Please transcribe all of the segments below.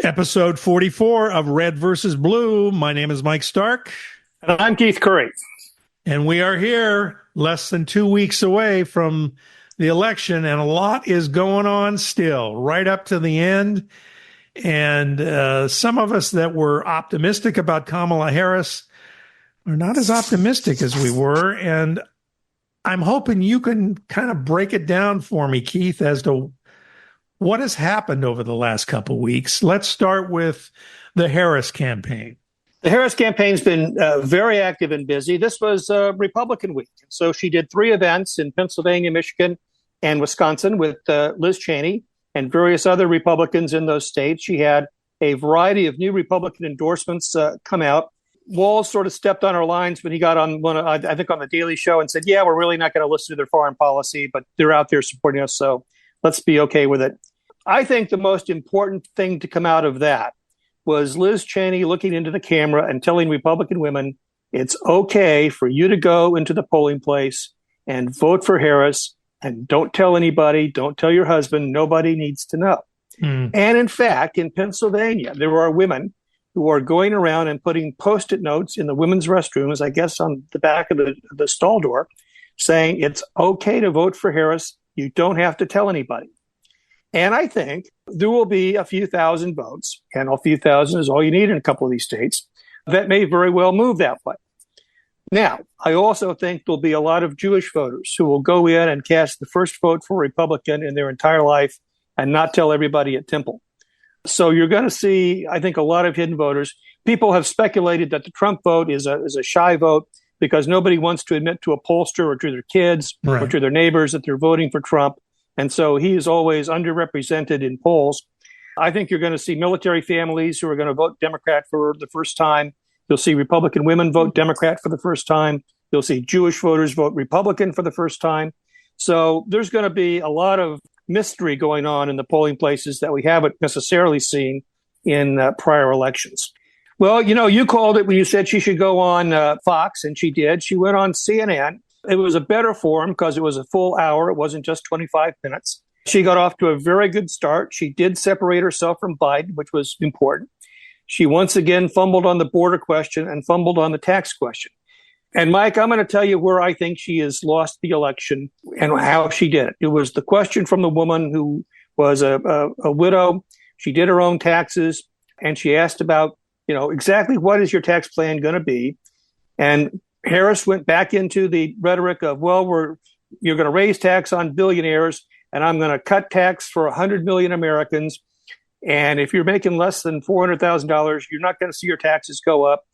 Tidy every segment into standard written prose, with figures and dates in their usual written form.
Episode 44 of Red versus Blue. My name is Mike Stark. And I'm Keith Curry. And we are here less than 2 weeks away from the election, and a lot is going on still, right up to the end. And some of us that were optimistic about Kamala Harris are not as optimistic as we were. And I'm hoping you can kind of break it down for me, Keith, as to what has happened over the last couple of weeks. Let's start with the Harris campaign. The Harris campaign's been very active and busy. This was Republican week. So she did 3 events in Pennsylvania, Michigan, and Wisconsin with Liz Cheney and various other Republicans in those states. She had a variety of new Republican endorsements come out. Walz sort of stepped on her lines when he got on I think on the Daily Show and said, yeah, we're really not going to listen to their foreign policy, but they're out there supporting us, so let's be okay with it. I think the most important thing to come out of that was Liz Cheney looking into the camera and telling Republican women, it's okay for you to go into the polling place and vote for Harris, and don't tell anybody, don't tell your husband, nobody needs to know. And in fact, in Pennsylvania, there are women who are going around and putting Post-it notes in the women's restrooms, I guess on the back of the stall door, saying it's okay to vote for Harris. You don't have to tell anybody. And I think there will be a few thousand votes, and a few thousand is all you need in a couple of these states, that may very well move that way. Now, I also think there'll be a lot of Jewish voters who will go in and cast the first vote for Republican in their entire life and not tell everybody at Temple. So you're going to see, I think, a lot of hidden voters. People have speculated that the Trump vote is a shy vote because nobody wants to admit to a pollster or to their kids or to their neighbors that they're voting for Trump. And so he is always underrepresented in polls. I think you're going to see military families who are going to vote Democrat for the first time. You'll see Republican women vote Democrat for the first time. You'll see Jewish voters vote Republican for the first time. So there's going to be a lot of mystery going on in the polling places that we haven't necessarily seen in prior elections. Well, you called it when you said she should go on Fox, and she did. She went on CNN. It was a better forum because it was a full hour. It wasn't just 25 minutes. She got off to a very good start. She did separate herself from Biden, which was important. She once again fumbled on the border question and fumbled on the tax question. And Mike, I'm going to tell you where I think she has lost the election and how she did it. It was the question from the woman who was a widow. She did her own taxes, and she asked about, exactly what is your tax plan going to be? And Harris went back into the rhetoric of, you're going to raise tax on billionaires, and I'm going to cut tax for 100 million Americans. And if you're making less than $400,000, you're not going to see your taxes go up.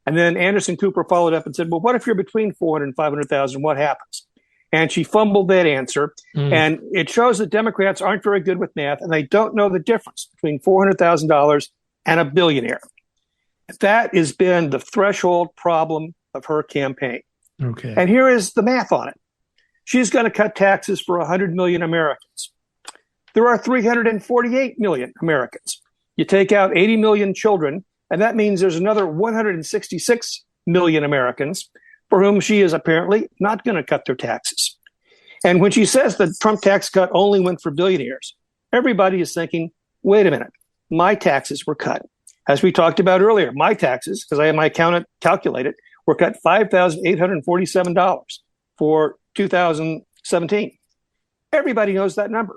And then Anderson Cooper followed up and said, well, what if you're between 400 and 500,000? What happens? And she fumbled that answer. And it shows that Democrats aren't very good with math, and they don't know the difference between $400,000 and a billionaire. That has been the threshold problem of her campaign. Okay. And here is the math on it. She's going to cut taxes for 100 million Americans. There are 348 million Americans. You take out 80 million children, and that means there's another 166 million Americans for whom she is apparently not going to cut their taxes. And when she says the Trump tax cut only went for billionaires, everybody is thinking, wait a minute, my taxes were cut. As we talked about earlier, my taxes, because I had my accountant calculate it, were cut $5,847 for 2017. Everybody knows that number.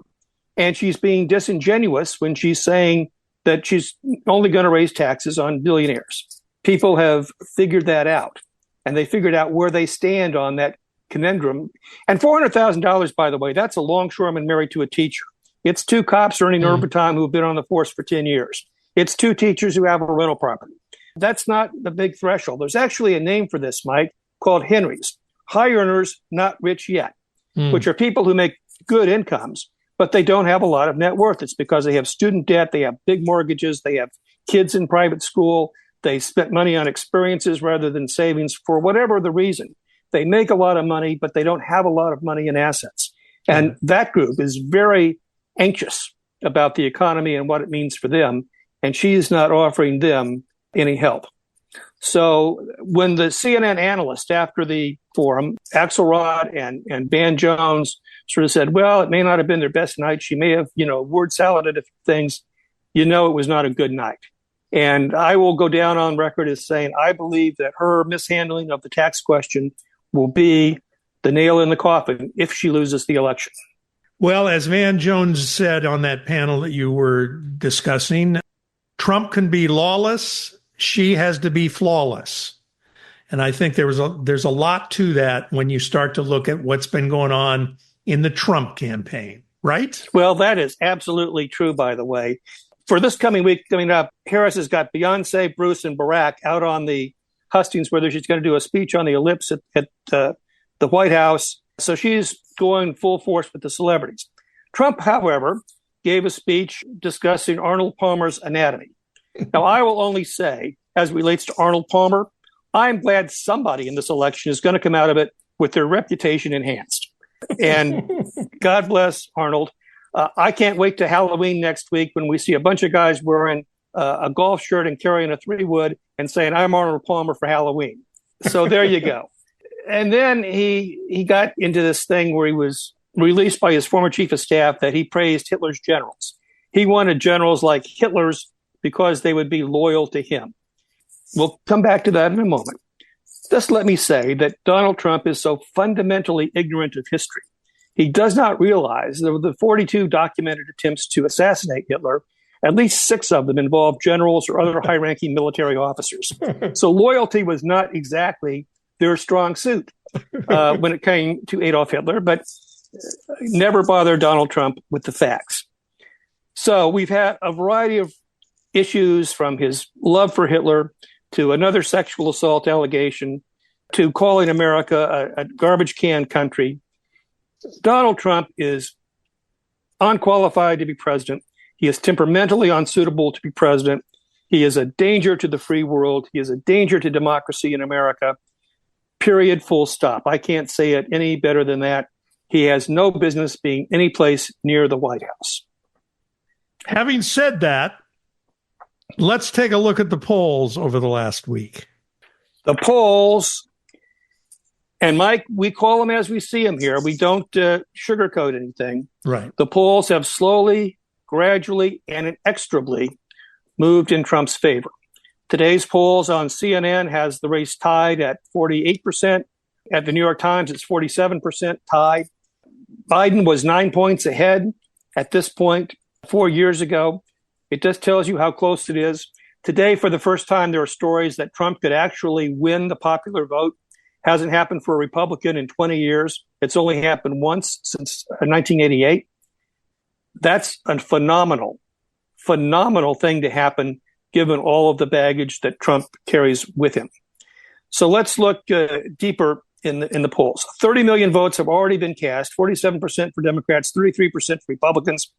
And she's being disingenuous when she's saying that she's only going to raise taxes on billionaires. People have figured that out, and they figured out where they stand on that conundrum. And $400,000, by the way, that's a longshoreman married to a teacher. It's 2 cops earning overtime who've been on the force for 10 years. It's 2 teachers who have a rental property. That's not the big threshold. There's actually a name for this, Mike, called Henrys, high earners, not rich yet, which are people who make good incomes, but they don't have a lot of net worth. It's because they have student debt, they have big mortgages, they have kids in private school, they spent money on experiences rather than savings for whatever the reason. They make a lot of money, but they don't have a lot of money in assets. And that group is very anxious about the economy and what it means for them. And she's not offering them any help. So when the CNN analyst after the forum, Axelrod and Van Jones sort of said, well, it may not have been their best night. She may have, word saladed a few things. you know it was not a good night. And I will go down on record as saying I believe that her mishandling of the tax question will be the nail in the coffin if she loses the election. Well, as Van Jones said on that panel that you were discussing, Trump can be lawless. She has to be flawless. And I think there's a lot to that when you start to look at what's been going on in the Trump campaign, right? Well, that is absolutely true, by the way. For this coming week coming up, Harris has got Beyonce, Bruce, and Barack out on the hustings, whether she's going to do a speech on the ellipse at the White House. So she's going full force with the celebrities. Trump, however, gave a speech discussing Arnold Palmer's anatomy. Now, I will only say, as it relates to Arnold Palmer, I'm glad somebody in this election is going to come out of it with their reputation enhanced. And God bless Arnold. I can't wait to Halloween next week when we see a bunch of guys wearing a golf shirt and carrying a 3-wood and saying, I'm Arnold Palmer for Halloween. So there you go. And then he got into this thing where he was released by his former chief of staff that he praised Hitler's generals. He wanted generals like Hitler's because they would be loyal to him. We'll come back to that in a moment. Just let me say that Donald Trump is so fundamentally ignorant of history. He does not realize that the 42 documented attempts to assassinate Hitler, at least 6 of them involved generals or other high-ranking military officers. So loyalty was not exactly their strong suit when it came to Adolf Hitler, but never bother Donald Trump with the facts. So we've had a variety of issues, from his love for Hitler to another sexual assault allegation to calling America a garbage can country. Donald Trump is unqualified to be president. He is temperamentally unsuitable to be president. He is a danger to the free world. He is a danger to democracy in America. Period, full stop. I can't say it any better than that. He has no business being any place near the White House. Having said that, let's take a look at the polls over the last week. The polls, and Mike, we call them as we see them here. We don't sugarcoat anything. Right. The polls have slowly, gradually, and inexorably moved in Trump's favor. Today's polls on CNN has the race tied at 48%. At the New York Times, it's 47% tied. Biden was 9 points ahead at this point 4 years ago. It just tells you how close it is. Today, for the first time, there are stories that Trump could actually win the popular vote. Hasn't happened for a Republican in 20 years. It's only happened once since 1988. That's a phenomenal thing to happen, given all of the baggage that Trump carries with him. So let's look deeper in the polls. 30 million votes have already been cast, 47% for Democrats, 33% for Republicans.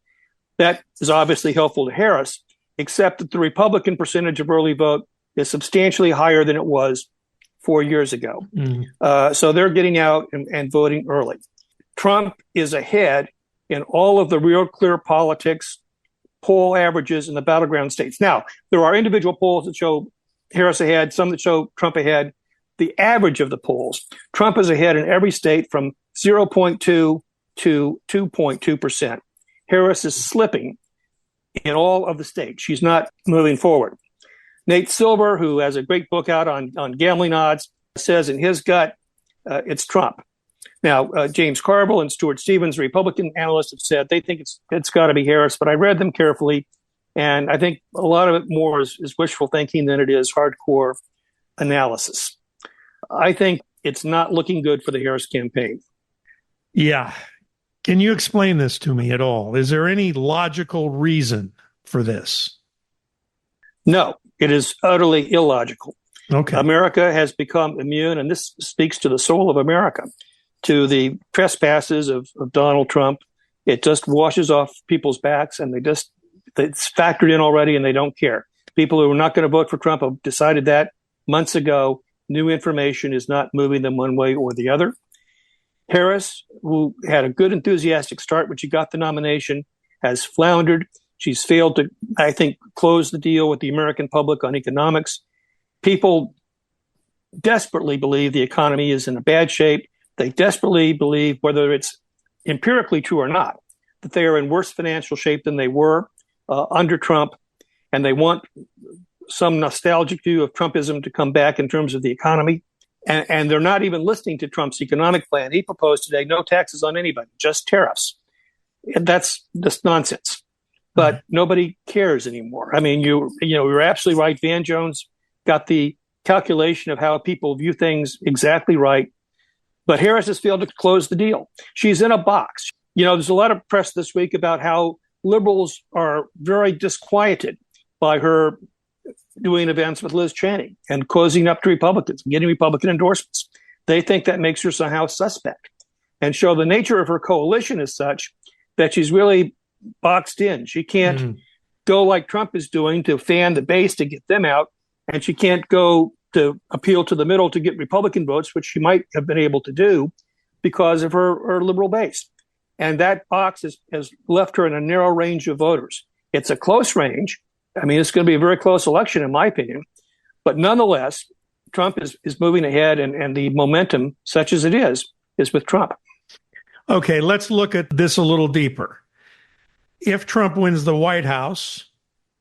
That is obviously helpful to Harris, except that the Republican percentage of early vote is substantially higher than it was 4 years ago. So they're getting out and voting early. Trump is ahead in all of the Real Clear Politics poll averages in the battleground states. Now, there are individual polls that show Harris ahead, some that show Trump ahead. The average of the polls, Trump is ahead in every state from 0.2 to 2.2%. Harris is slipping in all of the states. She's not moving forward. Nate Silver, who has a great book out on gambling odds, says in his gut, it's Trump. Now, James Carville and Stuart Stevens, Republican analysts, have said they think it's got to be Harris, but I read them carefully, and I think a lot of it more is wishful thinking than it is hardcore analysis. I think it's not looking good for the Harris campaign. Yeah. Can you explain this to me at all? Is there any logical reason for this? No, it is utterly illogical. Okay. America has become immune, and this speaks to the soul of America, to the trespasses of Donald Trump. It just washes off people's backs, and it's factored in already, and they don't care. People who are not going to vote for Trump have decided that months ago. New information is not moving them one way or the other. Harris, who had a good enthusiastic start when she got the nomination, has floundered. She's failed to, I think, close the deal with the American public on economics. People desperately believe the economy is in a bad shape. They desperately believe, whether it's empirically true or not, that they are in worse financial shape than they were under Trump. and they want some nostalgic view of Trumpism to come back in terms of the economy. And they're not even listening to Trump's economic plan. He proposed today no taxes on anybody, just tariffs. And that's just nonsense. But nobody cares anymore. I mean, you're absolutely right. Van Jones got the calculation of how people view things exactly right. But Harris has failed to close the deal. She's in a box. There's a lot of press this week about how liberals are very disquieted by her doing events with Liz Cheney and cozying up to Republicans, getting Republican endorsements. They think that makes her somehow suspect. And so the nature of her coalition is such that she's really boxed in. She can't go like Trump is doing to fan the base to get them out, and she can't go to appeal to the middle to get Republican votes, which she might have been able to do because of her liberal base. And that box has left her in a narrow range of voters. It's a close range. I mean, it's going to be a very close election, in my opinion. But nonetheless, Trump is moving ahead, and the momentum, such as it is with Trump. Okay, let's look at this a little deeper. If Trump wins the White House,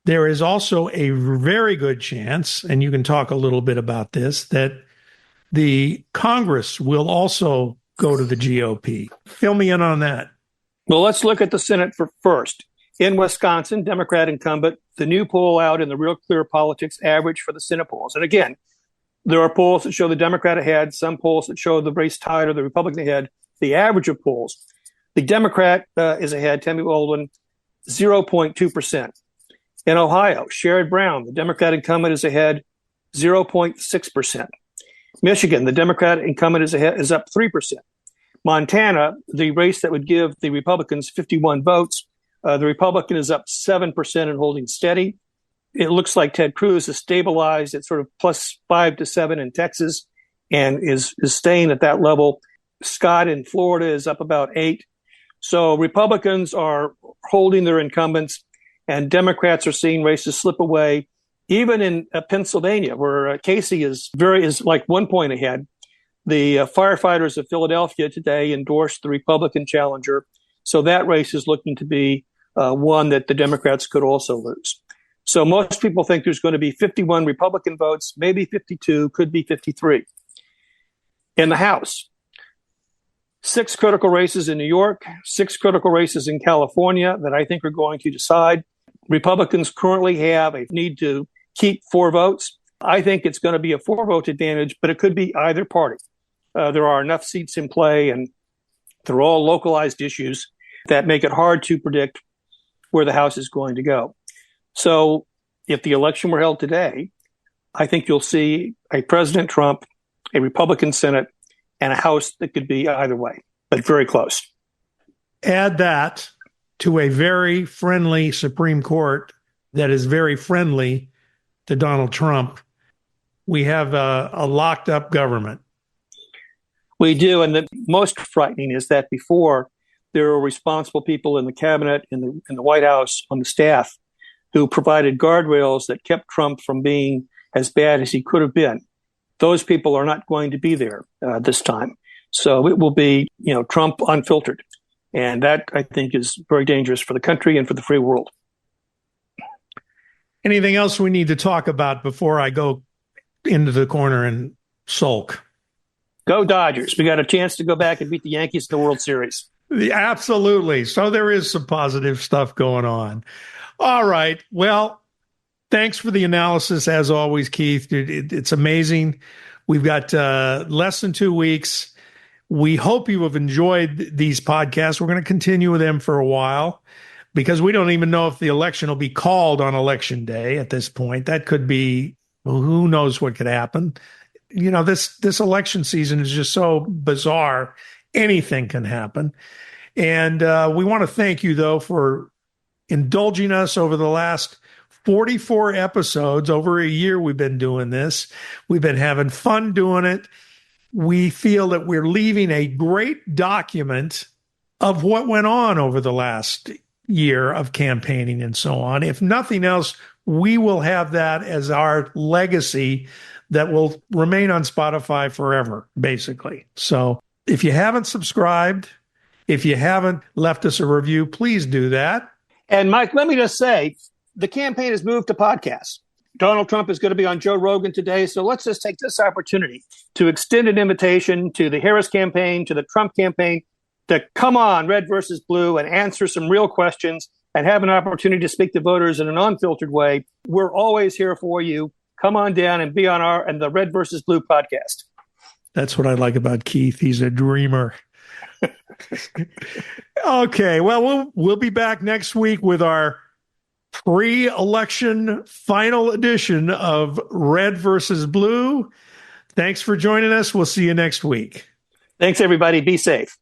there is also a very good chance, and you can talk a little bit about this, that the Congress will also go to the GOP. Fill me in on that. Well, let's look at the Senate first. In Wisconsin, Democrat incumbent, the new poll out in the Real Clear Politics average for the Senate polls. And again, there are polls that show the Democrat ahead, some polls that show the race tied or the Republican ahead. The average of polls, the Democrat is ahead, Tammy Baldwin, 0.2%. In Ohio, Sherrod Brown, the Democrat incumbent, is ahead 0.6%. Michigan, the Democrat incumbent is up 3%. Montana, the race that would give the Republicans 51 votes, the Republican is up 7% and holding steady. It looks like Ted Cruz is stabilized at sort of plus 5 to 7 in Texas and is staying at that level. Scott in Florida is up about 8. So Republicans are holding their incumbents, and Democrats are seeing races slip away. Even in Pennsylvania, where Casey is like 1 point ahead, the firefighters of Philadelphia today endorsed the Republican challenger. So that race is looking to be one that the Democrats could also lose. So most people think there's going to be 51 Republican votes, maybe 52, could be 53. In the House, 6 critical races in New York, 6 critical races in California that I think are going to decide. Republicans currently have a need to keep 4 votes. I think it's going to be a 4-vote advantage, but it could be either party. There are enough seats in play, and they're all localized issues that make it hard to predict where the House is going to go. So if the election were held today, I think you'll see a President Trump, a Republican Senate, and a House that could be either way, but very close. Add that to a very friendly Supreme Court that is very friendly to Donald Trump. We have a locked up government. We do. And the most frightening is that before, there were responsible people in the cabinet, in the White House, on the staff, who provided guardrails that kept Trump from being as bad as he could have been. Those people are not going to be there this time. So it will be, Trump unfiltered. And that, I think, is very dangerous for the country and for the free world. Anything else we need to talk about before I go into the corner and sulk? Go Dodgers. We got a chance to go back and beat the Yankees in the World Series. Absolutely. So there is some positive stuff going on. All right. Well, thanks for the analysis, as always, Keith. It's amazing. We've got less than 2 weeks. We hope you have enjoyed these podcasts. We're going to continue with them for a while because we don't even know if the election will be called on Election Day at this point. That could be, who knows what could happen. This election season is just so bizarre. Anything can happen. And we want to thank you, though, for indulging us over the last 44 episodes. Over a year we've been doing this. We've been having fun doing it. We feel that we're leaving a great document of what went on over the last year of campaigning and so on. If nothing else, we will have that as our legacy that will remain on Spotify forever, basically. So if you haven't subscribed, if you haven't left us a review, please do that. And Mike, let me just say, the campaign has moved to podcasts. Donald Trump is going to be on Joe Rogan today. So let's just take this opportunity to extend an invitation to the Harris campaign, to the Trump campaign, to come on Red versus Blue and answer some real questions and have an opportunity to speak to voters in an unfiltered way. We're always here for you. Come on down and be on the Red versus Blue podcast. That's what I like about Keith. He's a dreamer. Okay, well, we'll be back next week with our pre-election final edition of Red versus Blue. Thanks for joining us. We'll see you next week. Thanks, everybody. Be safe.